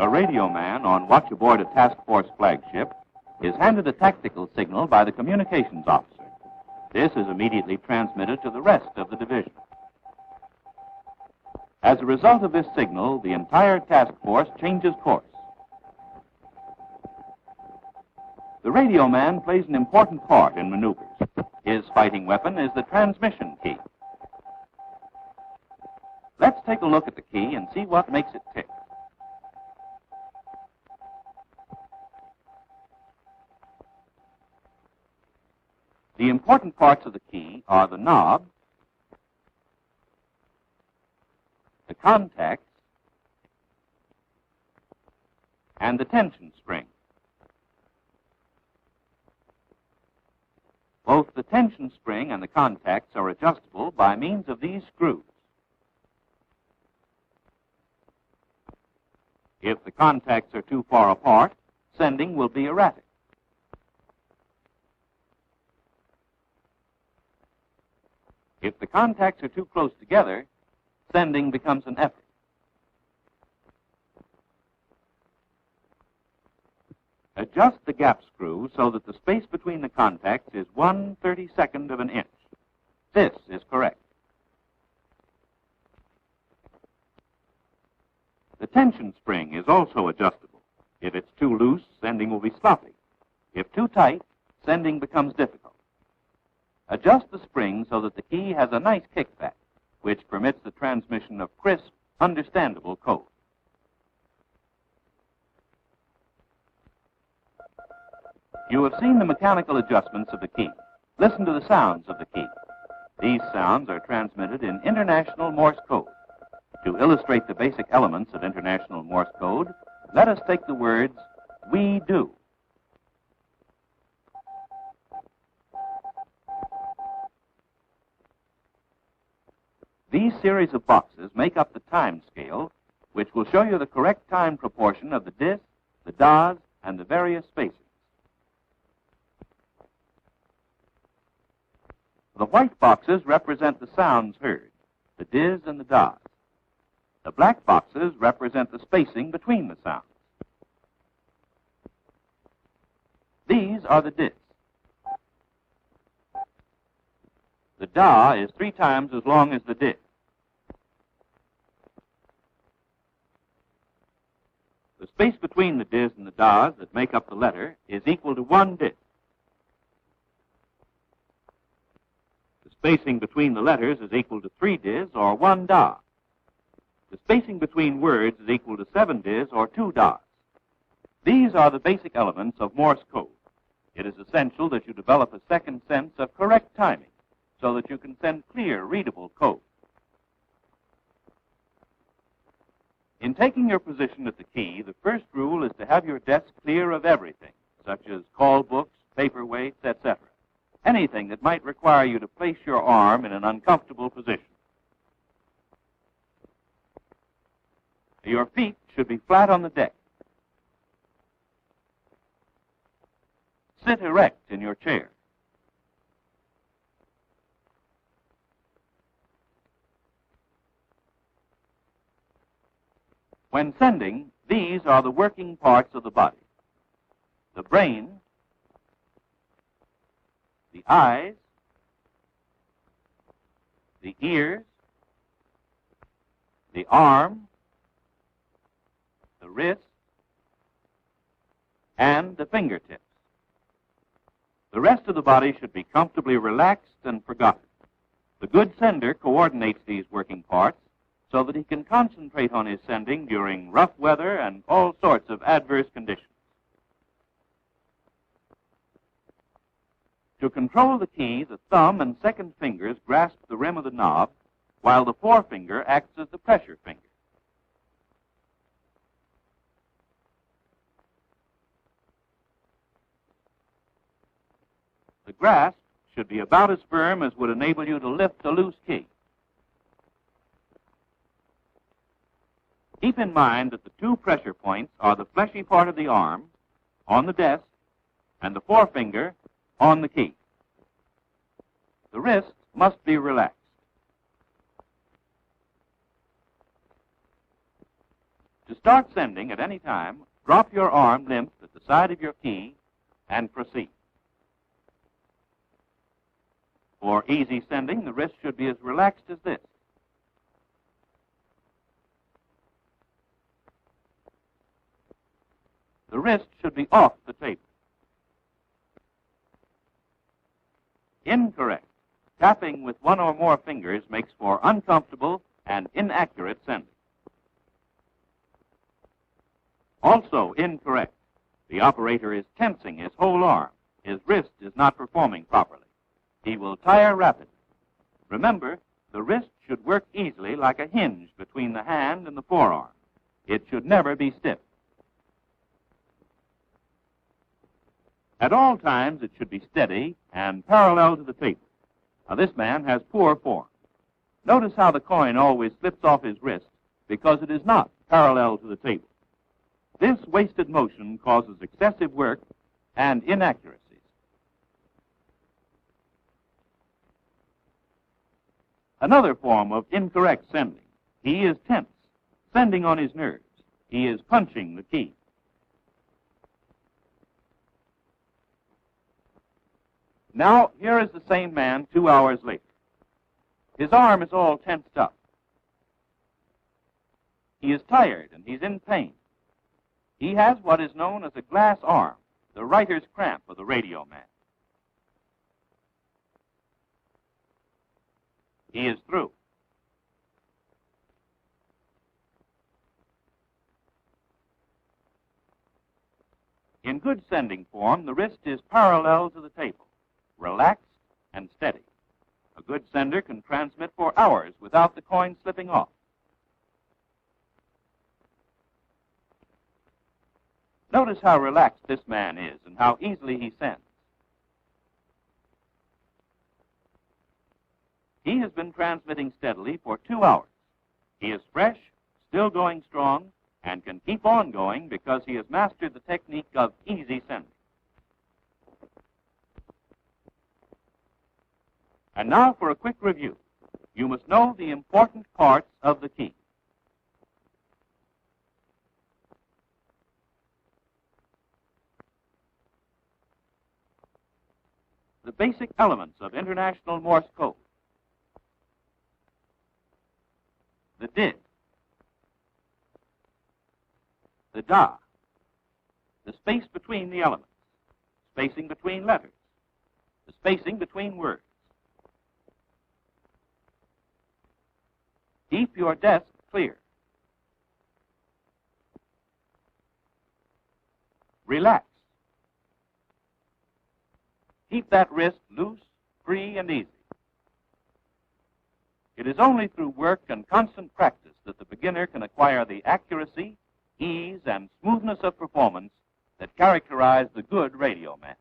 A radio man on watch aboard a task force flagship is handed a tactical signal by the communications officer. This is immediately transmitted to the rest of the division. As a result of this signal, the entire task force changes course. The radio man plays an important part in maneuvers. His fighting weapon is the transmission key. Let's take a look at the key and see what makes it tick. The important parts of the key are the knob, the contacts, and the tension spring. Both the tension spring and the contacts are adjustable by means of these screws. If the contacts are too far apart, sending will be erratic. If the contacts are too close together, sending becomes an effort. Adjust the gap screw so that the space between the contacts is 1/32 of an inch. This is correct. The tension spring is also adjustable. If it's too loose, sending will be sloppy. If too tight, sending becomes difficult. Adjust the spring so that the key has a nice kickback, which permits the transmission of crisp, understandable code. You have seen the mechanical adjustments of the key. Listen to the sounds of the key. These sounds are transmitted in International Morse code. To illustrate the basic elements of International Morse code, let us take the words, "we do." These series of boxes make up the time scale, which will show you the correct time proportion of the dis, the das, and the various spaces. The white boxes represent the sounds heard, the dis and the das. The black boxes represent the spacing between the sounds. These are the dis. The da is 3 times as long as the dis. The space between the dis and the das that make up the letter is equal to 1 dis. The spacing between the letters is equal to 3 dis, or 1 da. The spacing between words is equal to 7 dis, or 2 das. These are the basic elements of Morse code. It is essential that you develop a second sense of correct timing so that you can send clear, readable code. In taking your position at the key, the first rule is to have your desk clear of everything, such as call books, paperweights, etc. Anything that might require you to place your arm in an uncomfortable position. Your feet should be flat on the deck. Sit erect in your chair. When sending, these are the working parts of the body: the brain, the eyes, the ears, the arm, the wrist, and the fingertips. The rest of the body should be comfortably relaxed and forgotten. The good sender coordinates these working parts so that he can concentrate on his sending during rough weather and all sorts of adverse conditions. To control the key, the thumb and second fingers grasp the rim of the knob, while the forefinger acts as the pressure finger. The grasp should be about as firm as would enable you to lift a loose key. Keep in mind that the 2 pressure points are the fleshy part of the arm on the desk and the forefinger on the key. The wrist must be relaxed. To start sending at any time, drop your arm limp at the side of your key and proceed. For easy sending, the wrist should be as relaxed as this. The wrist should be off the table. Incorrect. Tapping with one or more fingers makes for uncomfortable and inaccurate sending. Also incorrect. The operator is tensing his whole arm. His wrist is not performing properly. He will tire rapidly. Remember, the wrist should work easily like a hinge between the hand and the forearm. It should never be stiff. At all times, it should be steady and parallel to the table. Now, this man has poor form. Notice how the coin always slips off his wrist because it is not parallel to the table. This wasted motion causes excessive work and inaccuracies. Another form of incorrect sending. He is tense, sending on his nerves. He is punching the key. Now, here is the same man 2 hours later. His arm is all tensed up. He is tired and he's in pain. He has what is known as a glass arm, the writer's cramp of the radio man. He is through. In good sending form, the wrist is parallel to the table, relaxed and steady. A good sender can transmit for hours without the coin slipping off. Notice how relaxed this man is and how easily he sends. He has been transmitting steadily for 2 hours. He is fresh, still going strong, and can keep on going because he has mastered the technique of easy sending. And now for a quick review. You must know the important parts of the key. The basic elements of International Morse code. The did, the da, the space between the elements, spacing between letters, the spacing between words. Keep your desk clear. Relax. Keep that wrist loose, free, and easy. It is only through work and constant practice that the beginner can acquire the accuracy, ease, and smoothness of performance that characterize the good radio man.